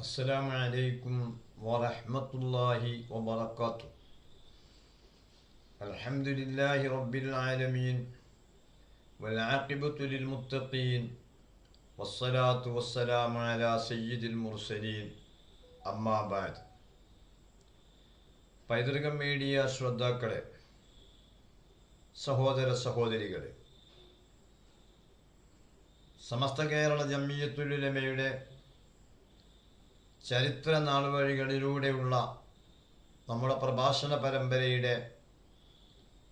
السلام عليكم ورحمة الله وبركاته. الحمد لله رب العالمين والعاقبة للمتقين والصلاة والسلام على سيد المرسلين. أما بعد. പൈതൃക മീഡിയ ശ്രോതാക്കളെ, സഹോദര സഹോദരികളെ, സമസ്ത കേരള ജംഇയ്യത്തുൽ ഉലമയുടെ ചരിത്ര നാളുവഴികളിലൂടെയുള്ള നമ്മുടെ പ്രഭാഷണ പരമ്പരയുടെ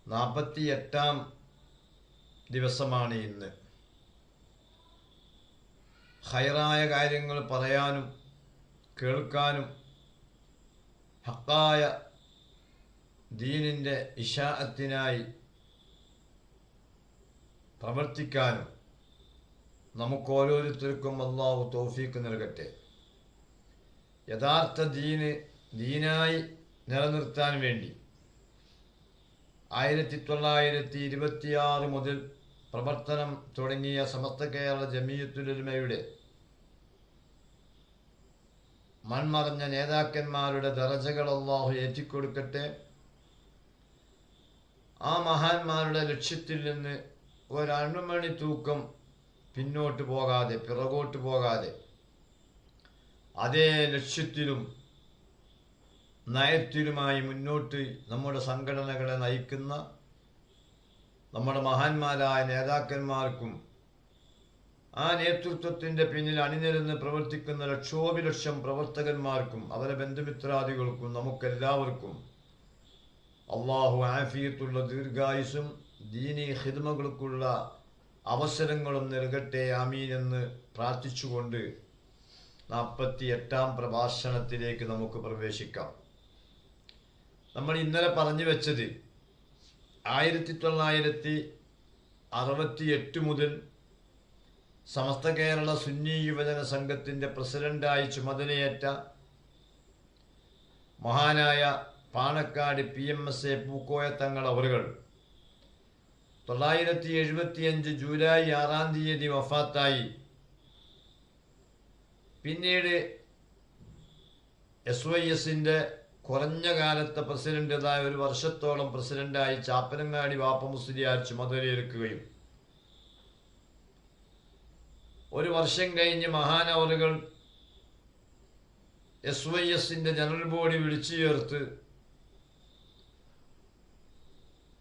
48-ാം ദിവസമാണ് ഇന്ന്. ഖൈറായ കാര്യങ്ങൾ പറയാനും കേൾക്കാനും ഹക്കായ ദീനിൻ്റെ ഇശാഅത്തിനായി പ്രവർത്തിക്കാനും നമുക്കോരോരുത്തർക്കും അല്ലാഹു തൗഫീഖ് നൽകട്ടെ. യഥാർത്ഥ ദീനായി നിലനിർത്താൻ വേണ്ടി 1926 മുതൽ പ്രവർത്തനം തുടങ്ങിയ സമസ്ത കേരള ജംഇയ്യത്തുൽ ഉലമയുടെ മൺമറഞ്ഞ നേതാക്കന്മാരുടെ ദറജകൾ അല്ലാഹു ഏറ്റിക്കൊടുക്കട്ടെ. ആ മഹാന്മാരുടെ ലക്ഷ്യത്തിൽ നിന്ന് ഒരണുമണി തൂക്കം പിന്നോട്ട് പോകാതെ, പിറകോട്ട് പോകാതെ, അതേ ലക്ഷ്യത്തിലും നയത്തിലുമായി മുന്നോട്ട് നമ്മുടെ സംഘടനകളെ നയിക്കുന്ന നമ്മുടെ മഹാന്മാരായ നേതാക്കന്മാർക്കും ആ നേതൃത്വത്തിൻ്റെ പിന്നിൽ അണിനിരന്ന് പ്രവർത്തിക്കുന്ന ലക്ഷോപലക്ഷം പ്രവർത്തകന്മാർക്കും അവരെ ബന്ധുമിത്രാദികൾക്കും നമുക്കെല്ലാവർക്കും അല്ലാഹു ആഫിയത്തുള്ള ദീർഘായുസ്സും ദീനീ ഖിദ്മകൾക്കുള്ള അവസരങ്ങളും നൽകട്ടെ. ആമീൻ എന്ന് പ്രാർത്ഥിച്ചുകൊണ്ട് 48-ാം പ്രഭാഷണത്തിലേക്ക് നമുക്ക് പ്രവേശിക്കാം. നമ്മൾ ഇന്നലെ പറഞ്ഞു വെച്ചത് 1968 മുതൽ സമസ്ത കേരള സുന്നി യുവജന സംഘത്തിൻ്റെ പ്രസിഡന്റായി ചുമതലയേറ്റ മഹാനായ പാണക്കാട് PMSA പൂക്കോയ തങ്ങൾ അവറുകൾ 975 ജൂലൈ 6-ാം തീയതി വഫാത്തായി. പിന്നീട് SYSൻ്റെ കുറഞ്ഞ കാലത്തെ പ്രസിഡന്റതായ 1 വർഷത്തോളം പ്രസിഡന്റായി ചാപ്പനങ്ങാടി വാപ്പ മുസ്ലിയാർ ചുമതലയേൽക്കുകയും 1 വർഷം കഴിഞ്ഞ് മഹാനവറുകൾ SYSൻ്റെ ജനറൽ ബോഡി വിളിച്ചു ചേർത്ത്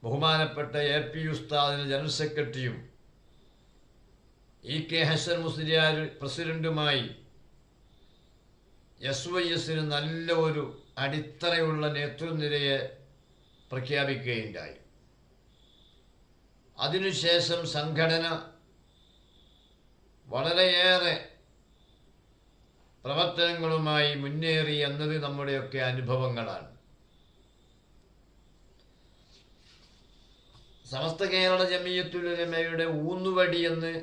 ബഹുമാനപ്പെട്ട AP ഉസ്താദിന് ജനറൽ സെക്രട്ടറിയും EK ഹസൻ മുസ്ലിയാർ പ്രസിഡന്റുമായി SYSന് നല്ല ഒരു അടിത്തറയുള്ള നേതൃനിരയെ പ്രഖ്യാപിക്കുകയുണ്ടായി. അതിനുശേഷം സംഘടന വളരെയേറെ പ്രവർത്തനങ്ങളുമായി മുന്നേറി എന്നത് നമ്മുടെയൊക്കെ അനുഭവങ്ങളാണ്. സമസ്ത കേരള ജംഇയ്യത്തുൽ ഉലമയുടെ ഊന്നുവടി എന്ന്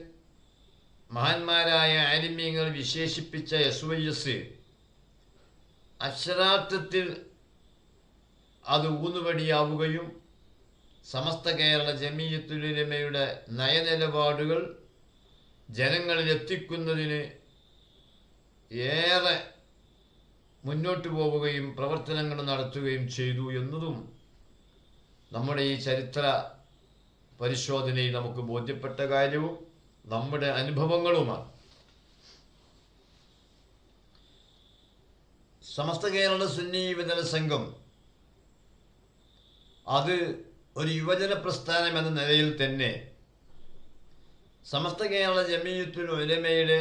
മഹാന്മാരായ ആലിമീങ്ങൾ വിശേഷിപ്പിച്ച SYS അക്ഷരാർത്ഥത്തിൽ അത് ഊന്നുവടിയാവുകയും സമസ്ത കേരള ജംഇയ്യത്തുൽ ഉലമയുടെ നയനിലപാടുകൾ ജനങ്ങളിൽ എത്തിക്കുന്നതിന് ഏറെ മുന്നോട്ട് പോവുകയും പ്രവർത്തനങ്ങൾ നടത്തുകയും ചെയ്തു എന്നതും നമ്മുടെ ഈ ചരിത്ര പരിശോധനയിൽ നമുക്ക് ബോധ്യപ്പെട്ട കാര്യവും നമ്മുടെ അനുഭവങ്ങളുമാണ്. സമസ്ത കേരള സുന്നി യുവജന സംഘം അത് ഒരു യുവജന പ്രസ്ഥാനം എന്ന നിലയിൽ തന്നെ സമസ്ത കേരള ജംഇയ്യത്തുൽ ഉലമയുടെ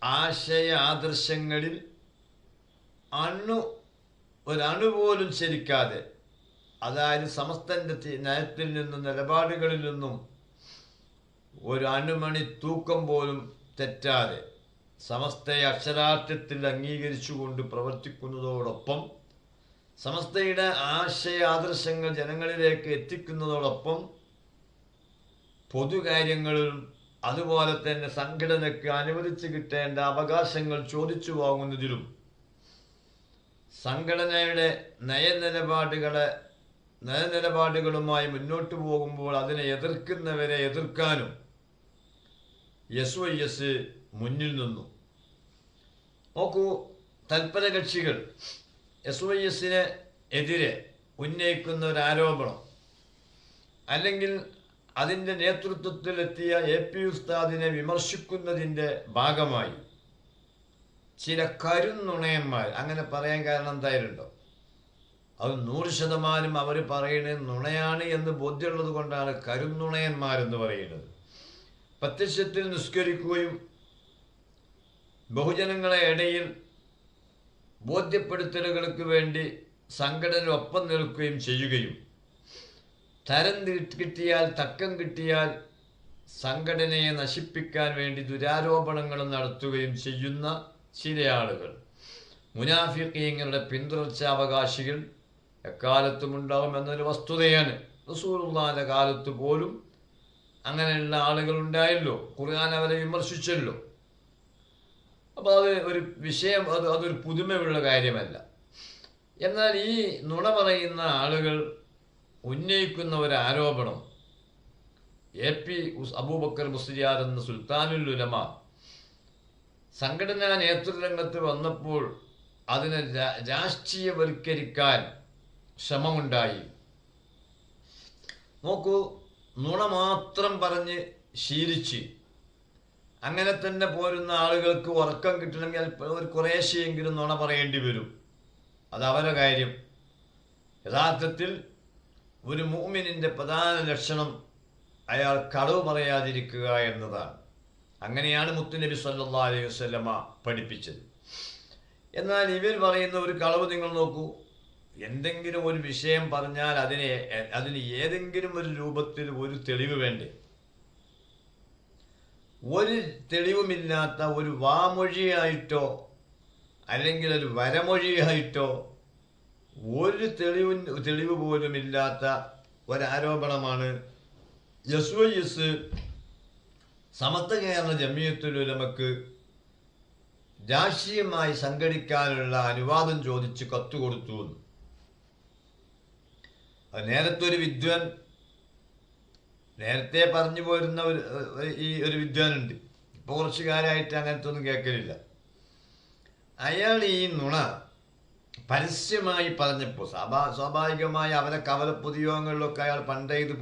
ആശയ ആദർശങ്ങളിൽ ഒരണുപോലും ചലിക്കാതെ, അതായത് സമസ്തൻ്റെ നയത്തിൽ നിന്നും നിലപാടുകളിൽ നിന്നും ഒരു അണുമണി തൂക്കം പോലും തെറ്റാതെ സമസ്തയെ അക്ഷരാർത്ഥത്തിൽ അംഗീകരിച്ചുകൊണ്ട് പ്രവർത്തിക്കുന്നതോടൊപ്പം സമസ്തയുടെ ആശയ ആദർശങ്ങൾ ജനങ്ങളിലേക്ക് എത്തിക്കുന്നതോടൊപ്പം പൊതുകാര്യങ്ങളിലും അതുപോലെ തന്നെ സംഘടനയ്ക്ക് അനുവദിച്ചു കിട്ടേണ്ട അവകാശങ്ങൾ ചോദിച്ചു വാങ്ങുന്നതിലും സംഘടനയുടെ നയനിലപാടുകളുമായി മുന്നോട്ട് പോകുമ്പോൾ അതിനെ എതിർക്കുന്നവരെ എതിർക്കാനും SYS മുന്നിൽ നിന്നു. നോക്കൂ, തൽപര കക്ഷികൾ SYS എതിരെ ഉന്നയിക്കുന്ന ഒരു ആരോപണം അല്ലെങ്കിൽ അതിൻ്റെ നേതൃത്വത്തിലെത്തിയ AP ഉസ്താദിനെ വിമർശിക്കുന്നതിൻ്റെ ഭാഗമായി ചില കരുന്നുണയന്മാർ, അങ്ങനെ പറയാൻ കാരണം എന്തായാലുണ്ടോ, അത് 100% അവർ പറയുന്നത് നുണയാണ് എന്ന് ബോധ്യമുള്ളത് കൊണ്ടാണ് കരുന്നുണയന്മാരെന്ന് പറയുന്നത്. പ്രത്യക്ഷത്തിൽ നിസ്കരിക്കുകയും ബഹുജനങ്ങളെ ഇടയിൽ ബോധ്യപ്പെടുത്തലുകൾക്ക് വേണ്ടി സംഘടന ഒപ്പം നിൽക്കുകയും ചെയ്യുകയും തരം കിട്ടിയാൽ തക്കം കിട്ടിയാൽ സംഘടനയെ നശിപ്പിക്കാൻ വേണ്ടി ദുരാരോപണങ്ങൾ നടത്തുകയും ചെയ്യുന്ന ചില ആളുകൾ, മുനാഫിഖീങ്ങളുടെ പിന്തുടർച്ചാവകാശികൾ എക്കാലത്തും ഉണ്ടാവും എന്നൊരു വസ്തുതയാണ്. റസൂലുള്ളാഹിന്റെ കാലത്ത് പോലും അങ്ങനെയുള്ള ആളുകൾ ഉണ്ടായല്ലോ, ഖുർആൻ അവരെ വിമർശിച്ചല്ലോ. അപ്പോൾ അത് ഒരു വിഷയം, അതൊരു പുതുമയുള്ള കാര്യമല്ല. എന്നാൽ ഈ നുണ പറയുന്ന ആളുകൾ ഉന്നയിക്കുന്ന ഒരു ആരോപണം, AP അബൂബക്കർ മുസ്ലിയാർ എന്ന സുൽത്താനുൽ ഉലമ സംഘടനാ നേതൃരംഗത്ത് വന്നപ്പോൾ അതിനെ രാഷ്ട്രീയവൽക്കരിക്കാൻ ശ്രമമുണ്ടായി. നോക്കൂ, നുണ മാത്രം പറഞ്ഞ് ശീലിച്ച് അങ്ങനെ തന്നെ പോരുന്ന ആളുകൾക്ക് ഉറക്കം കിട്ടണമെങ്കിൽ ഒരു കുറേശ്ശെയെങ്കിലും നുണ പറയേണ്ടി വരും. അതവരുടെ കാര്യം. യഥാർത്ഥത്തിൽ ഒരു മുഅ്മിനിന്റെ പ്രധാന ലക്ഷണം അയാൾ കളവ് പറയാതിരിക്കുക എന്നതാണ്. അങ്ങനെയാണ് മുത്തുനബി സല്ലല്ലാഹു അലൈഹി വസല്ലമ പഠിപ്പിച്ചത്. എന്നാൽ ഇവർ പറയുന്ന ഒരു കളവ് നിങ്ങൾ നോക്കൂ, എന്തെങ്കിലും ഒരു വിഷയം പറഞ്ഞാൽ അതിന് ഏതെങ്കിലും ഒരു രൂപത്തിൽ ഒരു തെളിവ് വേണ്ടേ? ഒരു തെളിവുമില്ലാത്ത ഒരു വാമൊഴിയായിട്ടോ അല്ലെങ്കിൽ ഒരു വരമൊഴിയായിട്ടോ ഒരു തെളിവ് പോലും ഇല്ലാത്ത ഒരാരോപണമാണ് SYS സമസ്ത കേരള ജമിയത്തുൽ ഉലമക്ക് രാഷ്ട്രീയമായി സംഘടിക്കാനുള്ള അനുവാദം ചോദിച്ച് കത്തുകൊടുത്തു. അത് നേരത്തെ പറഞ്ഞു പോരുന്ന ഒരു വിദ്വാനുണ്ട്. ഇപ്പോൾ കുറച്ചു കാലമായിട്ട് അങ്ങനത്തെ ഒന്നും കേൾക്കലില്ല. അയാൾ ഈ നുണ പരസ്യമായി പറഞ്ഞപ്പോൾ സ്വാഭാവികമായി അവരെ കവല പൊതുയോഗങ്ങളിലൊക്കെ അയാൾ പണ്ടേ ഇത്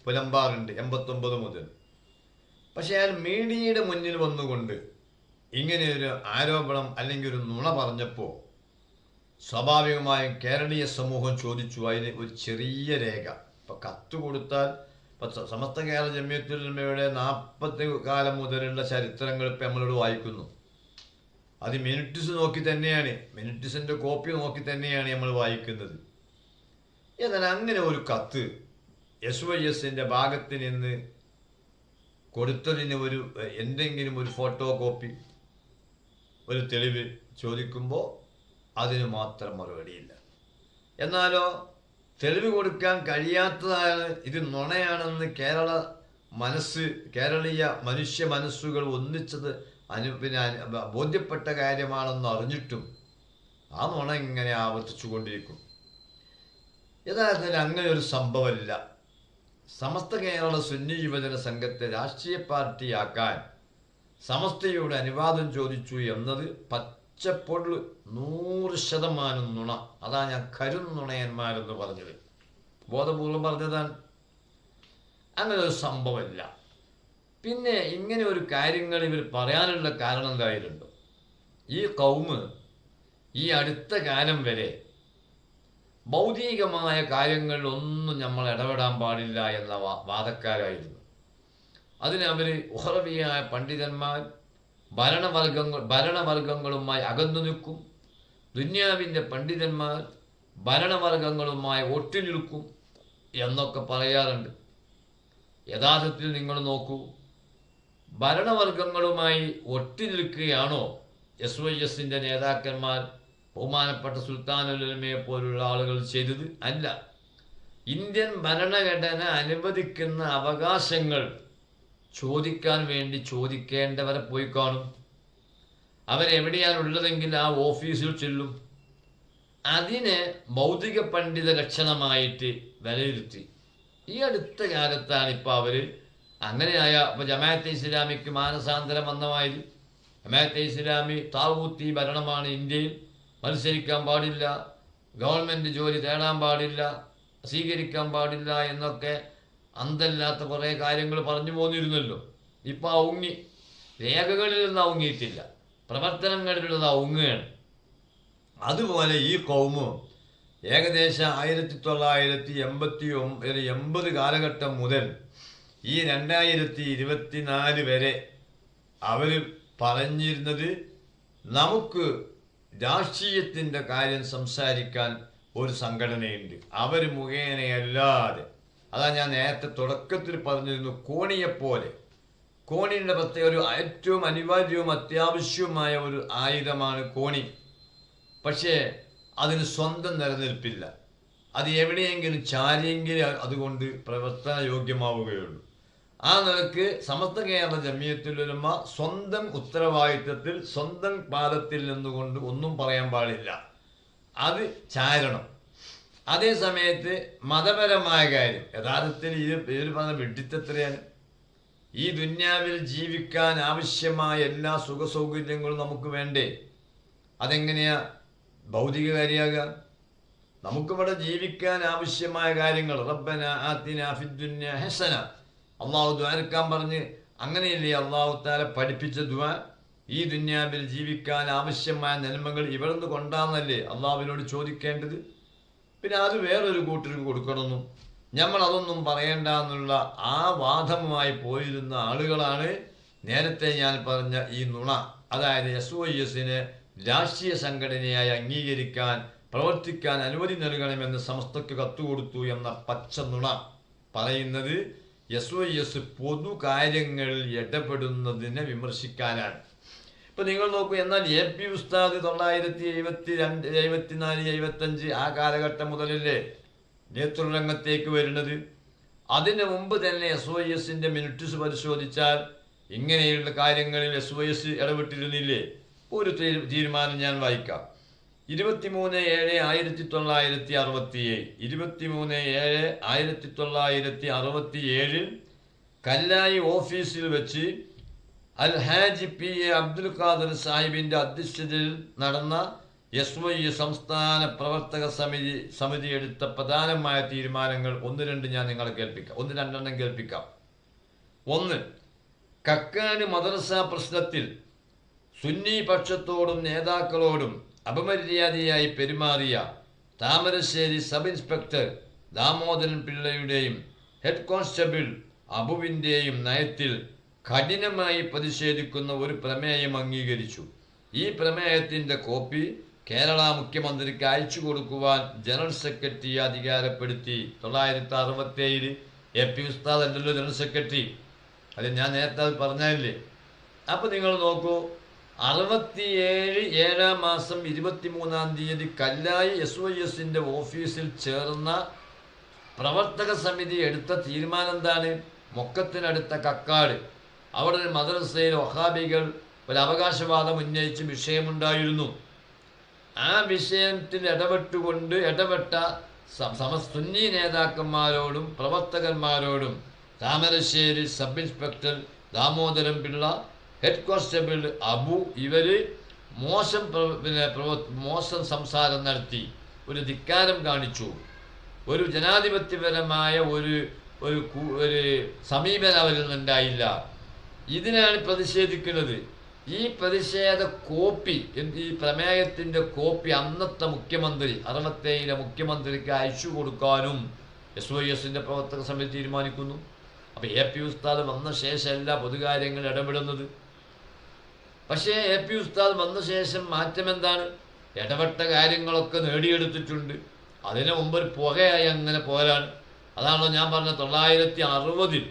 പുലമ്പാറുണ്ട് 89 മുതൽ. പക്ഷെ അയാൾ മീഡിയയുടെ മുന്നിൽ വന്നുകൊണ്ട് ഇങ്ങനെയൊരു ആരോപണം അല്ലെങ്കിൽ ഒരു നുണ പറഞ്ഞപ്പോൾ സ്വാഭാവികമായും കേരളീയ സമൂഹം ചോദിച്ചു അതിന് ഒരു ചെറിയ രേഖ. ഇപ്പം കത്ത് കൊടുത്താൽ ഇപ്പം സമസ്ത കേരള ജമിയത്തുൽ ഉലമയുടെ 40 കാലം മുതലുള്ള ചരിത്രങ്ങൾ ഇപ്പം നമ്മളോട് വായിക്കുന്നു. അത് മിനിറ്റ്സ് നോക്കി തന്നെയാണ്, മിനിറ്റ്സിൻ്റെ കോപ്പി നോക്കി തന്നെയാണ് നമ്മൾ വായിക്കുന്നത്. എന്നാൽ അങ്ങനെ ഒരു കത്ത് SYS ഭാഗത്ത് നിന്ന് കൊടുത്തതിന് എന്തെങ്കിലും ഒരു ഫോട്ടോ കോപ്പി, ഒരു തെളിവ് ചോദിക്കുമ്പോൾ അതിന് മാത്രം മറുപടിയില്ല. എന്നാലോ തെളിവ് കൊടുക്കാൻ കഴിയാത്തതാണ്, ഇത് നുണയാണെന്ന് കേരളീയ മനുഷ്യ മനസ്സുകൾ ഒന്നിച്ചത് ബോധ്യപ്പെട്ട കാര്യമാണെന്ന് അറിഞ്ഞിട്ടും ആ നുണ ഇങ്ങനെ ആവർത്തിച്ചു കൊണ്ടിരിക്കും. യഥാർത്ഥത്തിൽ അങ്ങനെ ഒരു സംഭവമില്ല. സമസ്ത കേരള സുന്നി യുവജന സംഘത്തെ രാഷ്ട്രീയ പാർട്ടിയാക്കാൻ സമസ്തയോട് അനുവാദം ചോദിച്ചു എന്നത് പച്ചപ്പൊള്ളു 100% നുണ. അതാ ഞാൻ കരുന്നുണയന്മാരെന്ന് പറഞ്ഞത്, ബോധപൂർവം പറഞ്ഞതാണ്. അങ്ങനെ ഒരു സംഭവമില്ല. പിന്നെ ഇങ്ങനെ ഒരു കാര്യങ്ങൾ ഇവർ പറയാനുള്ള കാരണം എന്തായാലുണ്ടോ, ഈ കൗമ് ഈ അടുത്ത കാലം വരെ ഭൗതികമായ കാര്യങ്ങളിലൊന്നും നമ്മൾ ഇടപെടാൻ പാടില്ല എന്ന വാദക്കാരായിരുന്നു. അതിന് അവർ ഉഹറവിയായ പണ്ഡിതന്മാർ ഭരണവർഗങ്ങളുമായി അകന്നു നിൽക്കും, ദുന്യാവിൻ്റെ പണ്ഡിതന്മാർ ഭരണവർഗങ്ങളുമായി ഒട്ടി നിൽക്കും എന്നൊക്കെ പറയാറുണ്ട്. യഥാർത്ഥത്തിൽ നിങ്ങൾ നോക്കൂ, ഭരണവർഗങ്ങളുമായി ഒട്ടി നിൽക്കുകയാണോ SYS നേതാക്കന്മാർ ബഹുമാനപ്പെട്ട സുൽത്താനുൽ ഉലമയെ പോലുള്ള ആളുകൾ ചെയ്തത്? അല്ല. ഇന്ത്യൻ ഭരണഘടന അനുവദിക്കുന്ന അവകാശങ്ങൾ ചോദിക്കാൻ വേണ്ടി ചോദിക്കേണ്ടവരെ പോയി കാണും. അവരെവിടെയാണ് ഉള്ളതെങ്കിൽ ആ ഓഫീസിൽ ചെല്ലും. അതിനെ ഭൗതിക പണ്ഡിത ലക്ഷണമായിട്ട് വിലയിരുത്തി. ഈ അടുത്ത കാലത്താണ് ഇപ്പോൾ അവർ അങ്ങനെയായ ഇപ്പോൾ ജമാഅത്തെ ഇസ്ലാമിക്ക് മാനസാന്തരം വന്നമാതിരി ജമാഅത്തെ ഇസ്ലാമി താവൂത്തി ഭരണമാണ് ഇന്ത്യയിൽ, മത്സരിക്കാൻ പാടില്ല, ഗവൺമെൻറ് ജോലി തേടാൻ പാടില്ല, സ്വീകരിക്കാൻ പാടില്ല എന്നൊക്കെ അന്തല്ലാത്ത കുറേ കാര്യങ്ങൾ പറഞ്ഞു പോന്നിരുന്നല്ലോ. ഇപ്പം ഔങ്ങി, രേഖകളിൽ നിന്ന് ഔങ്ങിയിട്ടില്ല, പ്രവർത്തനങ്ങളിലുള്ളത് ഔങ്ങുകയാണ്. അതുപോലെ ഈ കൗമ് ഏകദേശം 1980 കാലഘട്ടം മുതൽ ഈ 2024 വരെ അവർ പറഞ്ഞിരുന്നത് നമുക്ക് രാഷ്ട്രീയത്തിൻ്റെ കാര്യം സംസാരിക്കാൻ ഒരു സംഘടനയുണ്ട്, അവർ മുഖേനയല്ലാതെ. അതാ ഞാൻ നേരത്തെ തുടക്കത്തിൽ പറഞ്ഞിരുന്നു, കോണിയെപ്പോലെ. കോണിയുടെ പ്രത്യേക ഒരു ഏറ്റവും അനിവാര്യവും അത്യാവശ്യവുമായ ഒരു ആയുധമാണ് കോണി. പക്ഷേ അതിന് സ്വന്തം നിലനിൽപ്പില്ല. അത് എവിടെയെങ്കിലും ചാരിയെങ്കിൽ അതുകൊണ്ട് പ്രവർത്തന യോഗ്യമാവുകയുള്ളൂ. ആ നിലക്ക് സമസ്ത കേരള ജമിയത്തുൽ ഉലമ സ്വന്തം ഉത്തരവാദിത്വത്തിൽ സ്വന്തം പാദത്തിൽ നിന്നുകൊണ്ട് ഒന്നും പറയാൻ പാടില്ല, അത് ചാരണം. അതേ സമയത്ത് മതപരമായ കാര്യം യഥാർത്ഥത്തിൽ ഇവർ പറഞ്ഞ വിഡിത്തത്രയാണ്. ഈ ദുന്യാവിൽ ജീവിക്കാൻ ആവശ്യമായ എല്ലാ സുഖസൗകര്യങ്ങളും നമുക്ക് വേണ്ടേ? അതെങ്ങനെയാ ഭൗതിക കാര്യമാകുക? നമുക്കിവിടെ ജീവിക്കാൻ ആവശ്യമായ കാര്യങ്ങൾ റബ്ബന ആതിന ഫിദ്ദുന്യ ഹസന, അള്ളാഹു ദ്വാരക്കാൻ പറഞ്ഞ് അങ്ങനെയല്ലേ അള്ളാഹു താല പഠിപ്പിച്ച ദുആ? ഈ ദുന്യാവിൽ ജീവിക്കാൻ ആവശ്യമായ നന്മകൾ ഇവിടെ നിന്ന് കൊണ്ടാന്നല്ലേ അള്ളാഹുവിനോട് ചോദിക്കേണ്ടത്? പിന്നെ അത് വേറൊരു കൂട്ടർക്ക് കൊടുക്കണമെന്നും നമ്മൾ അതൊന്നും പറയേണ്ട എന്നുള്ള ആ വാദവുമായി പോയിരുന്ന ആളുകളാണ് നേരത്തെ ഞാൻ പറഞ്ഞ ഈ നുണ. അതായത് SOS-നെ രാഷ്ട്രീയ സംഘടനയായി അംഗീകരിക്കാൻ പ്രവർത്തിക്കാൻ അനുമതി നൽകണമെന്ന് സമസ്തക്ക് കത്തുകൊടുത്തു എന്ന പച്ച നുണ പറയുന്നത് SOS പൊതു കാര്യങ്ങളിൽ ഇടപെടുന്നതിനെ വിമർശിക്കാനാണ്. ഇപ്പം നിങ്ങൾ നോക്കൂ, എന്നാൽ AP ഉസ്താദ് 1972, 74, 75 ആ കാലഘട്ടം മുതലല്ലേ നേതൃരംഗത്തേക്ക് വരുന്നത്? അതിന് മുമ്പ് തന്നെ SOS-ന്റെ മിനിറ്റ്സ് പരിശോധിച്ചാൽ ഇങ്ങനെയുള്ള കാര്യങ്ങളിൽ SOS ഇടപെട്ടിരുന്നില്ലേ? ഒരു തീരുമാനം ഞാൻ വായിക്കാം. 23/7/1967, 23/7/1967 കല്ലായി ഓഫീസിൽ വെച്ച് അൽഹാജി PA അബ്ദുൽ ഖാദർ സാഹിബിൻ്റെ അധ്യക്ഷതയിൽ നടന്ന SOS സംസ്ഥാന പ്രവർത്തക സമിതി എടുത്ത പ്രധാനമായ തീരുമാനങ്ങൾ 1-2 ഞാൻ നിങ്ങളെ കേൾപ്പിക്കാം. 1-2 കേൾപ്പിക്കാം. 1. കക്കാട് മദ്രസ പ്രശ്നത്തിൽ സുന്നി പക്ഷത്തോടും നേതാക്കളോടും അപമര്യാദയായി പെരുമാറിയ താമരശ്ശേരി സബ് ഇൻസ്പെക്ടർ ദാമോദരൻ പിള്ളയുടെയും ഹെഡ് കോൺസ്റ്റബിൾ അബുവിൻ്റെയും നയത്തിൽ കഠിനമായി പ്രതിഷേധിക്കുന്ന ഒരു പ്രമേയം അംഗീകരിച്ചു. ഈ പ്രമേയത്തിൻ്റെ കോപ്പി കേരള മുഖ്യമന്ത്രിക്ക് അയച്ചു കൊടുക്കുവാൻ ജനറൽ സെക്രട്ടറിയെ അധികാരപ്പെടുത്തി. 1967 AP ഉസ്താദ് അല്ലല്ലോ ജനറൽ സെക്രട്ടറി, അത് ഞാൻ നേരത്തെ അത് പറഞ്ഞല്ലേ. അപ്പോൾ നിങ്ങൾ നോക്കൂ, 67 7-ാം മാസം 23-ാം തീയതി കല്ലായി SOS-ന്റെ ഓഫീസിൽ ചേർന്ന പ്രവർത്തക സമിതി എടുത്ത തീരുമാനം എന്താണ്? മൊക്കത്തിനടുത്ത കക്കാട് അവിടെ ഒരു മദ്രസയിൽ വഹാബികൾ ഒരു അവകാശവാദം ഉന്നയിച്ച് വിഷയമുണ്ടായിരുന്നു. ആ വിഷയത്തിൽ ഇടപെട്ട സുന്നി നേതാക്കന്മാരോടും പ്രവർത്തകന്മാരോടും Thamarassery sub inspector Damodaran Pillai, head constable Abu ഇവർ മോശം സംസാരം നടത്തി, ഒരു ധിക്കാരം കാണിച്ചു, ഒരു ജനാധിപത്യപരമായ ഒരു സമീപനം അവരിൽ നിന്നുണ്ടായില്ല. ഇതിനാണ് പ്രതിഷേധിക്കുന്നത്. ഈ പ്രതിഷേധ കോപ്പി, ഈ പ്രമേയത്തിൻ്റെ കോപ്പി അന്നത്തെ മുഖ്യമന്ത്രി 67-ലെ മുഖ്യമന്ത്രിക്ക് അയച്ചു കൊടുക്കാനും SOS-ന്റെ പ്രവർത്തക സമിതി തീരുമാനിക്കുന്നു. അപ്പോൾ AP ഉസ്താദ് വന്ന ശേഷമല്ല പൊതുകാര്യങ്ങൾ ഇടപെടുന്നത്. പക്ഷേ AP ഉസ്താദ് വന്ന ശേഷം മാറ്റം എന്താണ്? ഇടപെട്ട കാര്യങ്ങളൊക്കെ നേടിയെടുത്തിട്ടുണ്ട്. അതിന് മുമ്പ് ഒരു പുകയായി അങ്ങനെ പോരാണ്. അതാണല്ലോ ഞാൻ പറഞ്ഞ 1960-ൽ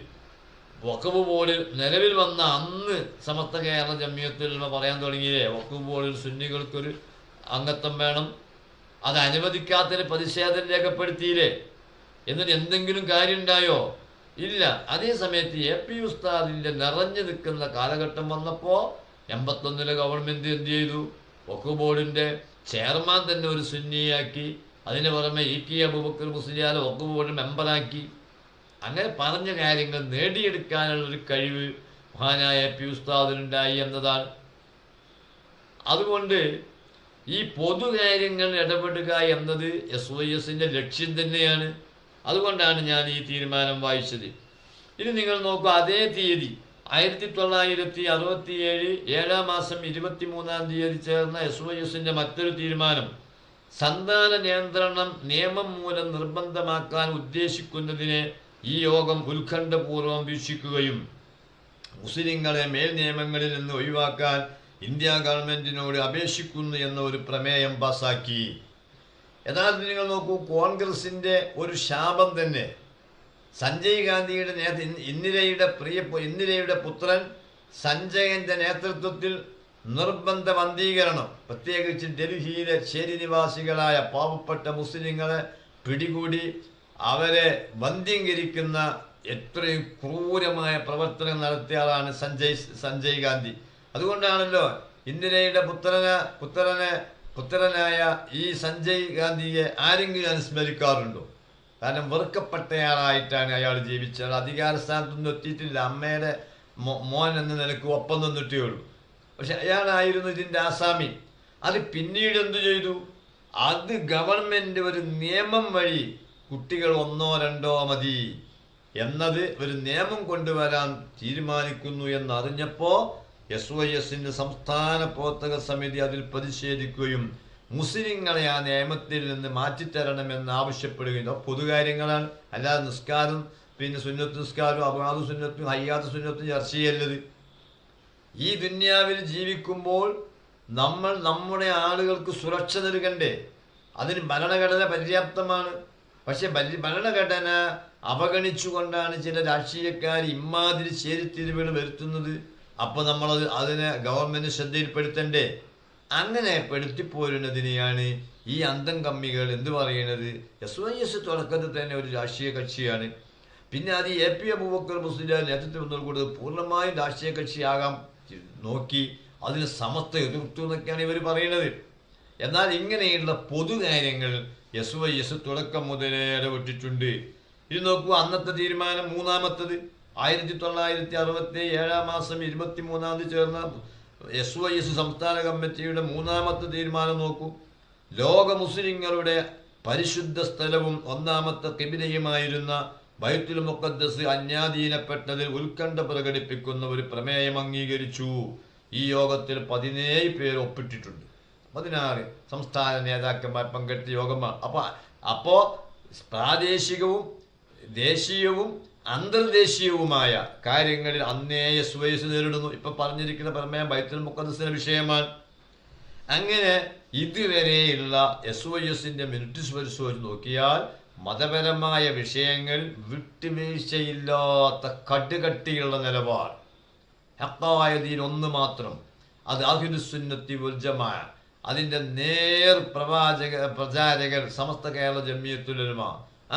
വഖഫ് ബോർഡിൽ നിലവിൽ വന്ന അന്ന് സമസ്ത കേരള ജമിയത്തുൽ ഉലമ പറയാൻ തുടങ്ങിയില്ലേ, വഖഫ് ബോർഡിൽ സുന്നികൾക്കൊരു അംഗത്വം വേണം, അത് അനുവദിക്കാത്തതിന് പ്രതിഷേധം രേഖപ്പെടുത്തിയില്ലേ. എന്നിട്ട് എന്തെങ്കിലും കാര്യം ഉണ്ടായോ? ഇല്ല. അതേ സമയത്ത് AP ഉസ്താദിൻ്റെ നിറഞ്ഞു നിൽക്കുന്ന കാലഘട്ടം വന്നപ്പോൾ 81-ലെ ഗവൺമെൻറ് എന്ത് ചെയ്തു? വഖഫ് ബോർഡിൻ്റെ ചെയർമാൻ തന്നെ ഒരു സുന്നിയാക്കി. അതിന് പുറമെ EK അബൂബക്കർ മുസ്ലിയാർ വഖഫ് ബോർഡ് മെമ്പറാക്കി. അങ്ങനെ പറഞ്ഞ കാര്യങ്ങൾ നേടിയെടുക്കാനുള്ളൊരു കഴിവ് മഹാനായ AP ഉസ്താദിനുണ്ടായി എന്നതാണ്. അതുകൊണ്ട് ഈ പൊതുകാര്യങ്ങൾ ഇടപെടുക എന്നത് SYSന്റെ ലക്ഷ്യം തന്നെയാണ്. അതുകൊണ്ടാണ് ഞാൻ ഈ തീരുമാനം വായിച്ചത്. ഇനി നിങ്ങൾ നോക്കൂ, അതേ തീയതി 1967 7 മാസം 23 ചേർന്ന SYSന്റെ മറ്റൊരു തീരുമാനം, സന്താന നിയന്ത്രണം നിയമം മൂലം നിർബന്ധമാക്കാൻ ഉദ്ദേശിക്കുന്നതിനെ ഈ യോഗം ഉത്കണ്ഠപൂർവ്വം വീക്ഷിക്കുകയും മുസ്ലിങ്ങളെ മേൽ നിയമങ്ങളിൽ നിന്ന് ഒഴിവാക്കാൻ ഇന്ത്യ ഗവൺമെന്റിനോട് അപേക്ഷിക്കുന്നു എന്ന ഒരു പ്രമേയം പാസാക്കി. യഥാർത്ഥത്തിൽ നിങ്ങൾ നോക്കൂ, കോൺഗ്രസിന്റെ ഒരു ശാപം തന്നെ സഞ്ജയ് ഗാന്ധിയുടെ ഇന്ദിരയുടെ പുത്രൻ സഞ്ജയന്റെ നേതൃത്വത്തിൽ നിർബന്ധ വന്ധീകരണം, പ്രത്യേകിച്ച് ഡൽഹിയിലെ ചേരി നിവാസികളായ പാവപ്പെട്ട മുസ്ലിങ്ങളെ പിടികൂടി അവരെ വന്ധ്യീകരിക്കുന്ന എത്രയും ക്രൂരമായ പ്രവർത്തനം നടത്തിയ ആളാണ് സഞ്ജയ് ഗാന്ധി. അതുകൊണ്ടാണല്ലോ ഇന്ദിരയുടെ പുത്രനായ ഈ സഞ്ജയ് ഗാന്ധിയെ ആരെങ്കിലും അനുസ്മരിക്കാറുണ്ടോ? കാരണം വെറുക്കപ്പെട്ടയാളായിട്ടാണ് അയാൾ ജീവിച്ചത്. അധികാര സ്ഥാനത്തൊന്നും എത്തിയിട്ടില്ല, അമ്മയുടെ മോൻ എന്ന നിലക്ക് ഒപ്പം നിന്നിട്ടേ ഉള്ളൂ. പക്ഷെ അയാളായിരുന്നു ഇതിൻ്റെ ആസാമി. അത് പിന്നീട് എന്തു ചെയ്തു? അത് ഗവൺമെൻറ് ഒരു നിയമം വഴി കുട്ടികൾ 1 2 മതി എന്നത് ഒരു നിയമം കൊണ്ടുവരാൻ തീരുമാനിക്കുന്നു എന്നറിഞ്ഞപ്പോൾ SYSന്റെ സംസ്ഥാന പ്രവർത്തക സമിതി അതിൽ പ്രതിഷേധിക്കുകയും മുസ്ലിങ്ങളെ ആ നിയമത്തിൽ നിന്ന് മാറ്റിത്തരണമെന്ന് ആവശ്യപ്പെടുകയും. പൊതുകാര്യങ്ങളാണ്, അല്ലാതെ നിസ്കാരം, പിന്നെ സുന്നത്ത് നിസ്കാരവും അബാദു സുന്നത്തും ഹയ്യാത്ത് സുന്നത്തും ചർച്ച ചെയ്യല്ലത്. ഈ ദുന്യാവിൽ ജീവിക്കുമ്പോൾ നമ്മൾ നമ്മുടെ ആളുകൾക്ക് സുരക്ഷ നൽകണ്ടേ? അതിന് ഭരണഘടന പര്യാപ്തമാണ്. പക്ഷെ ഭരണഘടന അവഗണിച്ചുകൊണ്ടാണ് ചില രാഷ്ട്രീയക്കാർ ഇമാതിരി ചേരിത്തിരിവുകൾ വരുത്തുന്നത്. അപ്പോൾ നമ്മളത് അതിനെ ഗവൺമെൻറ് ശ്രദ്ധയിൽപ്പെടുത്തണ്ടേ? അങ്ങനെ പെടുത്തിപ്പോരുന്നതിനെയാണ് ഈ അന്തം കമ്മികൾ എന്ത് പറയുന്നത്? SYS തുടക്കത്തിൽ തന്നെ ഒരു രാഷ്ട്രീയ കക്ഷിയാണ്. പിന്നെ അത് AP അബൂബക്കർ മുസ്ലിയാർ നേതൃത്വം വന്നതോടുകൂടി പൂർണ്ണമായും രാഷ്ട്രീയ കക്ഷിയാകാൻ നോക്കി അതിന് സമസ്ത എതിർത്തു എന്നൊക്കെയാണ് ഇവർ പറയുന്നത്. എന്നാൽ ഇങ്ങനെയുള്ള പൊതുകാര്യങ്ങൾ SYS തുടക്കം മുതലേ ഇടപെട്ടിട്ടുണ്ട്. ഇത് നോക്കൂ, അന്നത്തെ തീരുമാനം മൂന്നാമത്തത് 1967 മാസം 23 ചേർന്ന SYS സംസ്ഥാന കമ്മിറ്റിയുടെ മൂന്നാമത്തെ തീരുമാനം നോക്കൂ. ലോക മുസ്ലിങ്ങളുടെ പരിശുദ്ധ സ്ഥലവും ഒന്നാമത്തെ ഖിബിലയുമായിരുന്ന ബൈത്തുൽ മുഖദ്ദസ് അന്യാധീനപ്പെട്ടതിൽ ഉത്കണ്ഠ പ്രകടിപ്പിക്കുന്ന ഒരു പ്രമേയം അംഗീകരിച്ചു. ഈ യോഗത്തിൽ 17 പേർ ഒപ്പിട്ടിട്ടുണ്ട്. 16 സംസ്ഥാന നേതാക്കന്മാർ പങ്കെടുത്ത യോഗമാണ്. അപ്പോൾ പ്രാദേശികവും ദേശീയവും അന്തർദേശീയവുമായ കാര്യങ്ങളിൽ അന്നേ SYS നേരിടുന്നു. ഇപ്പം പറഞ്ഞിരിക്കുന്ന പ്രമേയം ബൈത്തുൽ മുഖദ്ദസിന്റെ വിഷയമാണ്. അങ്ങനെ ഇതുവരെയുള്ള SYSന്റെ മിനിറ്റ്സ് പരിശോധിച്ച് നോക്കിയാൽ മതപരമായ വിഷയങ്ങൾ വിട്ടുവീഴ്ചയില്ലാത്ത കടുകട്ടിയുള്ള നിലപാട്. ഹഖായ ദീൻ ഒന്ന് മാത്രം, അത് അഹ്ലുസുന്നത്തി വൽ ജമാഅ. അതിൻ്റെ പ്രചാരകർ സമസ്ത കേരള ജമിയത്തുൽ ഉലമ.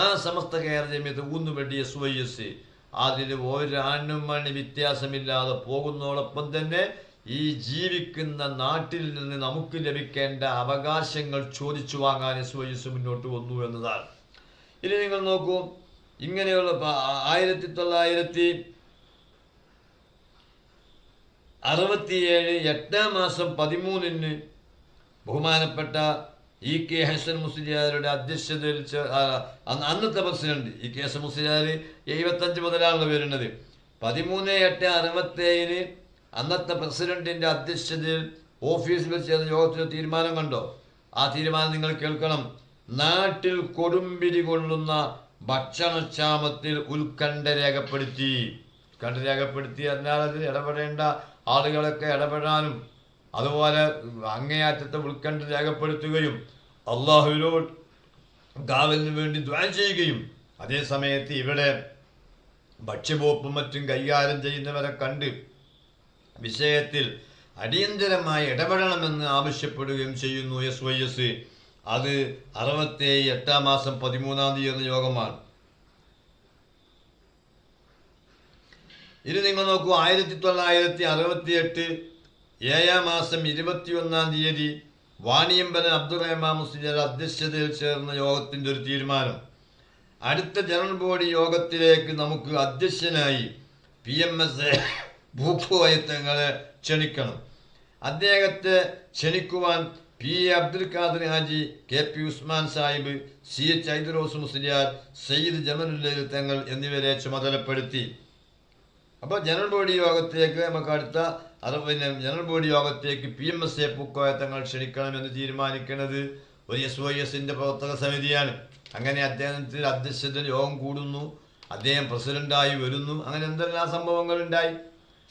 ആ സമസ്ത കേരള ജമിയത്ത് ഊന്നുവെടി SYS അതിൽ ഒരാണുമണി വ്യത്യാസമില്ലാതെ പോകുന്നതോടൊപ്പം തന്നെ ഈ ജീവിക്കുന്ന നാട്ടിൽ നിന്ന് നമുക്ക് ലഭിക്കേണ്ട അവകാശങ്ങൾ ചോദിച്ചു വാങ്ങാൻ SYS മുന്നോട്ട് വന്നു എന്നതാണ്. ഇനി നിങ്ങൾ നോക്കൂ, ഇങ്ങനെയുള്ള 1967 8 മാസം 13 ബഹുമാനപ്പെട്ട EK ഹസൻ മുസ്ലിയാരുടെ അധ്യക്ഷതയിൽ അന്നത്തെ പ്രസിഡന്റ് EK ഹസൻ മുസ്ലിയാർ 75 മുതലാണല്ലോ വരുന്നത്. 13/8/67 അന്നത്തെ പ്രസിഡന്റിന്റെ അധ്യക്ഷതയിൽ ഓഫീസിൽ വെച്ച് ചേർന്ന യോഗത്തിന് തീരുമാനം കണ്ടോ? ആ തീരുമാനം നിങ്ങൾ കേൾക്കണം. നാട്ടിൽ കൊടുമ്പിരി കൊള്ളുന്ന ഭക്ഷണക്ഷാമത്തിൽ ഉത്കണ്ഠ രേഖപ്പെടുത്തി. എന്നാൽ അതിൽ ഇടപെടേണ്ട ആളുകളൊക്കെ ഇടപെടാനും അതുപോലെ അങ്ങേയറ്റത്തെ ഉത്കണ്ഠ രേഖപ്പെടുത്തുകയും അള്ളാഹുവിനോട് കാവലിന് വേണ്ടി ദുആ ചെയ്യുകയും അതേ സമയത്ത് ഇവിടെ ഭക്ഷ്യവകുപ്പും മറ്റും കൈകാര്യം ചെയ്യുന്നവരെ കണ്ട് വിഷയത്തിൽ അടിയന്തരമായി ഇടപെടണമെന്ന് ആവശ്യപ്പെടുകയും ചെയ്യുന്നു SYS. അത് 8 മാസം 13 എന്ന യോഗമാണ്. ഇനി നിങ്ങൾ നോക്കൂ, 1968 7 മാസം 21 വാണിയമ്പലം അബ്ദുറഹ്മാൻ മുസ്ലിയാർ അധ്യക്ഷതയിൽ ചേർന്ന യോഗത്തിൻ്റെ ഒരു തീരുമാനം. അടുത്ത ജനറൽ ബോഡി യോഗത്തിലേക്ക് നമുക്ക് അധ്യക്ഷനായി PMS ഭൂക്കോയത്തങ്ങളെ ക്ഷണിക്കണം. അദ്ദേഹത്തെ ക്ഷണിക്കുവാൻ P Abdul Khader Haji, KP Usman Sahib, CH Aidarous Musliyar, Sayyid Jamalul Thangal എന്നിവരെ ചുമതലപ്പെടുത്തി. അപ്പോൾ ജനറൽ ബോഡി യോഗത്തിലേക്ക് നമുക്ക് അടുത്ത ജനറൽ ബോഡി യോഗത്തിലേക്ക് PMSA പൂക്കോയ തങ്ങൾ ക്ഷണിക്കണമെന്ന് തീരുമാനിക്കുന്നത് ഒരു SYSന്റെ പ്രവർത്തക സമിതിയാണ്. അങ്ങനെ അദ്ദേഹത്തിന് അധ്യക്ഷതയിൽ യോഗം കൂടുന്നു, അദ്ദേഹം പ്രസിഡന്റായി വരുന്നു, അങ്ങനെ എന്തെല്ലാം സംഭവങ്ങൾ ഉണ്ടായി.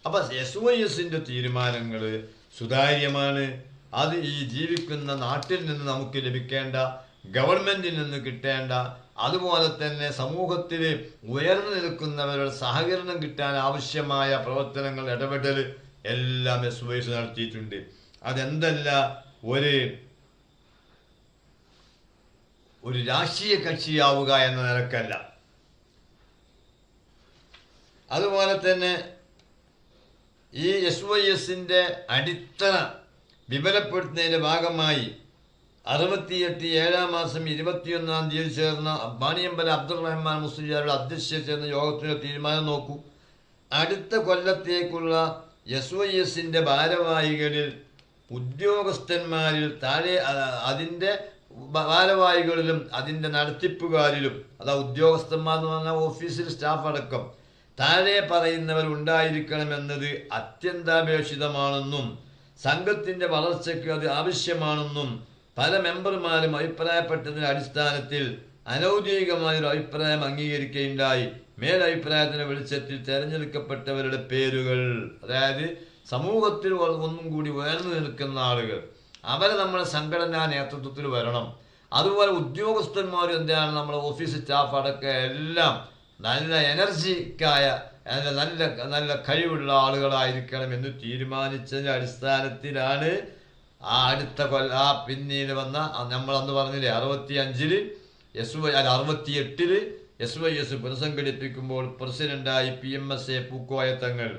അപ്പം SYSന്റെ തീരുമാനങ്ങൾ സുതാര്യമാണ്. അത് ഈ ജീവിക്കുന്ന നാട്ടിൽ നിന്ന് നമുക്ക് ലഭിക്കേണ്ട, ഗവൺമെന്റിൽ നിന്ന് കിട്ടേണ്ട, അതുപോലെ തന്നെ സമൂഹത്തിൽ ഉയർന്നു നിൽക്കുന്നവരുടെ സഹകരണം കിട്ടാൻ ആവശ്യമായ പ്രവർത്തനങ്ങൾ, ഇടപെടൽ എല്ലാം SYS നടത്തിയിട്ടുണ്ട്. അതെന്തല്ല ഒരു രാഷ്ട്രീയ കക്ഷിയാവുക എന്ന നിലക്കല്ല. അതുപോലെ തന്നെ ഈ SYSന്റെ അടിത്തറ വിപുലപ്പെടുത്തുന്നതിന്റെ ഭാഗമായി 68 7 മാസം 21 ചേർന്ന വാണിയമ്പലം അബ്ദുറഹ്മാൻ മുസ്ലിയാരുടെ അധ്യക്ഷതയിൽ ചേർന്ന യോഗത്തിന്റെ തീരുമാനം നോക്കൂ. അടുത്ത കൊല്ലത്തേക്കുള്ള SYSന്റെ ഭാരവാഹികളിൽ, ഉദ്യോഗസ്ഥന്മാരിൽ താഴെ, അതിൻ്റെ ഭാരവാഹികളിലും അതിൻ്റെ നടത്തിപ്പുകാരിലും, അതാ ഉദ്യോഗസ്ഥന്മാർ എന്ന് പറഞ്ഞാൽ ഓഫീസിൽ സ്റ്റാഫ് അടക്കം, താഴെ പറയുന്നവർ ഉണ്ടായിരിക്കണമെന്നത് അത്യന്താപേക്ഷിതമാണെന്നും സംഘത്തിൻ്റെ വളർച്ചയ്ക്ക് അത് ആവശ്യമാണെന്നും പല മെമ്പർമാരും അഭിപ്രായപ്പെട്ടതിൻ്റെ അടിസ്ഥാനത്തിൽ അനൗദ്യോഗികമായൊരു അഭിപ്രായം അംഗീകരിക്കുകയുണ്ടായി. മേലഭിപ്രായത്തിൻ്റെ വെളിച്ചത്തിൽ തിരഞ്ഞെടുക്കപ്പെട്ടവരുടെ പേരുകൾ, അതായത് സമൂഹത്തിൽ ഒന്നും കൂടി ഉയർന്നു നിൽക്കുന്ന ആളുകൾ, അവരെ നമ്മുടെ സംഘടനാ നേതൃത്വത്തിൽ വരണം. അതുപോലെ ഉദ്യോഗസ്ഥന്മാരും എന്താണ്, നമ്മുടെ ഓഫീസ് സ്റ്റാഫ് അടക്കം എല്ലാം നല്ല എനർജിക്കായ, നല്ല നല്ല കഴിവുള്ള ആളുകളായിരിക്കണം എന്ന് തീരുമാനിച്ചതിൻ്റെ അടിസ്ഥാനത്തിലാണ് പിന്നീട് വന്ന, നമ്മളന്ന് പറഞ്ഞില്ലേ 65-ൽ 68-ൽ SYS പുനഃസംഘടിപ്പിക്കുമ്പോൾ പ്രസിഡന്റായി PMSA Pookoya Thangal,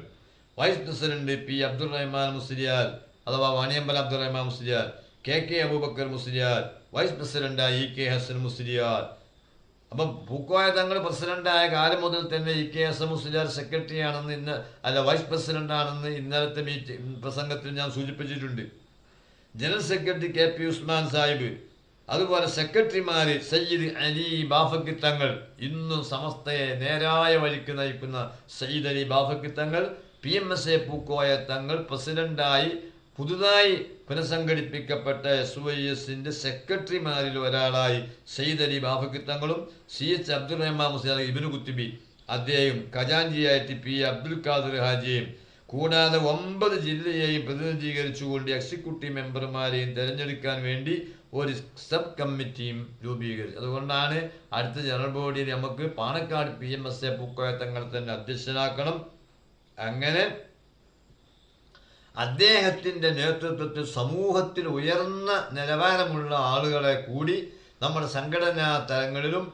vice president P Abdurahman Musliyar അഥവാ വാണിയമ്പലം അബ്ദുറഹ്മാൻ മുസ്ലിയാർ, KK അബൂബക്കർ മുസ്ലിയാർ, വൈസ് പ്രസിഡന്റായി EK ഹസൻ മുസ്ലിയാർ. അപ്പം പൂക്കോയ തങ്ങൾ പ്രസിഡന്റായ കാലം മുതൽ തന്നെ EK ഹസൻ മുസ്ലിയാർ സെക്രട്ടറി ആണെന്ന് വൈസ് പ്രസിഡന്റ് ആണെന്ന് ഇന്നലത്തെ പ്രസംഗത്തിൽ ഞാൻ സൂചിപ്പിച്ചിട്ടുണ്ട്. General secretary KP Usman Sahib, അതുപോലെ സെക്രട്ടറിമാര് സയ്യിദ് അലി ബാഫക്കി തങ്ങൾ, ഇന്നും സമസ്തയെ നേരായ വഴിക്ക് നയിക്കുന്ന സയ്യിദ് അലി ബാഫക്കി തങ്ങൾ, PMSA പൂക്കോയ തങ്ങൾ പ്രസിഡന്റായി പുതുതായി പുനഃസംഘടിപ്പിക്കപ്പെട്ട SYSന്റെ സെക്രട്ടറിമാരിൽ ഒരാളായി സയ്യിദ് അലി ബാഫക്കി തങ്ങളും, CH അബ്ദുറഹ്മാൻ മുസ്ലിയാർ ഇബ്നു കുത്തുബി, അദ്ദേഹം ഖജാൻജിയായിട്ട് P അബ്ദുൽ ഖാദർ ഹാജിയും, കൂടാതെ 9 ജില്ലയെയും പ്രതിനിധീകരിച്ചുകൊണ്ട് എക്സിക്യൂട്ടീവ് മെമ്പർമാരെയും തിരഞ്ഞെടുക്കാൻ വേണ്ടി ഒരു സബ് കമ്മിറ്റിയും രൂപീകരിച്ചു. അതുകൊണ്ടാണ് അടുത്ത ജനറൽ ബോഡിയിൽ നമുക്ക് പാണക്കാട് PMSA പൂക്കോയ തങ്ങൾ തന്നെ അധ്യക്ഷനാക്കണം. അങ്ങനെ അദ്ദേഹത്തിൻ്റെ നേതൃത്വത്തിൽ സമൂഹത്തിൽ ഉയർന്ന നിലവാരമുള്ള ആളുകളെ കൂടി നമ്മുടെ സംഘടനാ തലങ്ങളിലും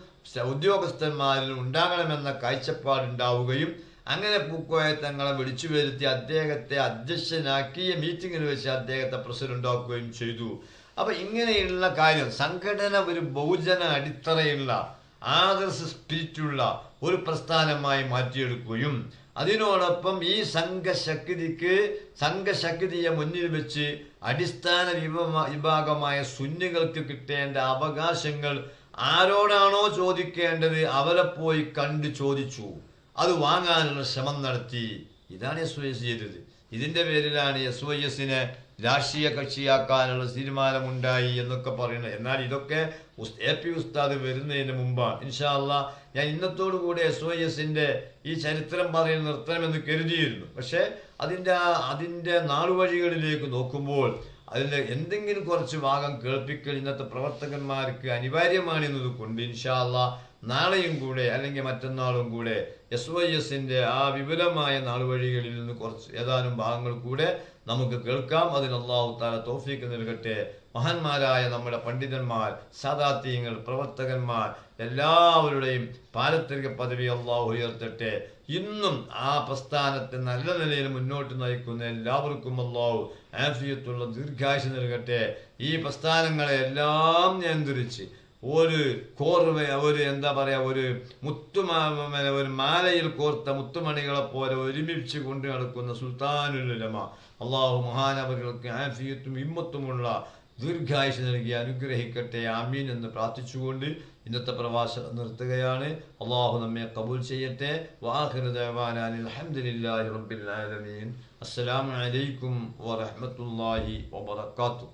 ഉദ്യോഗസ്ഥന്മാരിലും ഉണ്ടാകണമെന്ന കാഴ്ചപ്പാടുണ്ടാവുകയും അങ്ങനെ പൂക്കോയ തങ്ങളെ വിളിച്ചു വരുത്തി അദ്ദേഹത്തെ അധ്യക്ഷനാക്കിയ മീറ്റിങ്ങിൽ വെച്ച് അദ്ദേഹത്തെ പ്രസിഡന്റാക്കുകയും ചെയ്തു. അപ്പം ഇങ്ങനെയുള്ള കാര്യം, സംഘടന ഒരു ബഹുജന അടിത്തറയുള്ള ആദർശ സ്പിരിറ്റുള്ള ഒരു പ്രസ്ഥാനമായി മാറ്റിയെടുക്കുകയും അതിനോടൊപ്പം ഈ സംഘശക്തിയെ മുന്നിൽ വെച്ച് അടിസ്ഥാന വിഭാഗമായ സുന്നികൾക്ക് കിട്ടേണ്ട അവകാശങ്ങൾ ആരോടാണോ ചോദിക്കേണ്ടത് അവരെ പോയി കണ്ട് ചോദിച്ചു, അത് വാങ്ങാനുള്ള ശ്രമം നടത്തി. ഇതാണ് SYS ചെയ്തത്. ഇതിൻ്റെ പേരിലാണ് SYSനെ രാഷ്ട്രീയ കക്ഷിയാക്കാനുള്ള തീരുമാനമുണ്ടായി എന്നൊക്കെ പറയുന്നത്. എന്നാൽ ഇതൊക്കെ AP ഉസ്താദ് വരുന്നതിന് മുമ്പാണ്. ഇൻഷാ അല്ലാഹ് ഞാൻ ഇന്നത്തോടു കൂടി SYSന്റെ ഈ ചരിത്രം പറയുന്ന നിർത്തണമെന്ന് കരുതിയിരുന്നു. പക്ഷേ അതിൻ്റെ നാളുവഴികളിലേക്ക് നോക്കുമ്പോൾ അതിൻ്റെ എന്തെങ്കിലും കുറച്ച് ഭാഗം കേൾപ്പിക്കൽ ഇന്നത്തെ പ്രവർത്തകന്മാർക്ക് അനിവാര്യമാണെന്നത് കൊണ്ട് ഇൻഷാ അല്ലാഹ് നാളെയും കൂടെ അല്ലെങ്കിൽ മറ്റന്നാളും കൂടെ SYSന്റെ ആ വിപുലമായ നാളുവഴികളിൽ നിന്ന് കുറച്ച് ഏതാനും ഭാഗങ്ങൾ കൂടെ നമുക്ക് കേൾക്കാം. അതിന് അല്ലാഹു തആല തൗഫീഖ് നൽകട്ടെ. മഹാന്മാരായ നമ്മുടെ പണ്ഡിതന്മാർ, സാദാത്യങ്ങൾ, പ്രവർത്തകന്മാർ എല്ലാവരുടെയും പാരത്രിക പദവി അല്ലാഹു ഉയർത്തട്ടെ. ഇന്നും ആ പ്രസ്ഥാനത്തെ നല്ല നിലയിൽ മുന്നോട്ട് നയിക്കുന്ന എല്ലാവർക്കും അല്ലാഹു ആഫിയത്തുള്ള ദീർഘായുസ്സ് നൽകട്ടെ. ഈ പ്രസ്ഥാനങ്ങളെ എല്ലാം നിയന്ത്രിച്ച് ഒരു കോർവ ഒരു എന്താ പറയുക ഒരു ഒരു മാലയിൽ കോർത്ത മുത്തുമണികളെ പോലെ ഒരുമിച്ച് കൊണ്ട് നടക്കുന്ന സുൽത്താനുൽ ഉലമ അള്ളാഹു മഹാനവറുകൾക്ക് ആഫിയത്തും ഹിമ്മത്തുമുള്ള ദീർഘായുസ് നൽകി അനുഗ്രഹിക്കട്ടെ ആമീൻ എന്ന് പ്രാർത്ഥിച്ചുകൊണ്ട് ഇന്നത്തെ പ്രഭാഷണം നിർത്തുകയാണ്. അള്ളാഹു നമ്മെ കബൂൽ ചെയ്യട്ടെ. വആഖിറു ദഅവാനാ അൽഹംദുലില്ലാഹി റബ്ബിൽ ആലമീൻ. അസ്സലാമു അലൈക്കും വറഹ്മത്തുള്ളാഹി വബറകാതുഹു.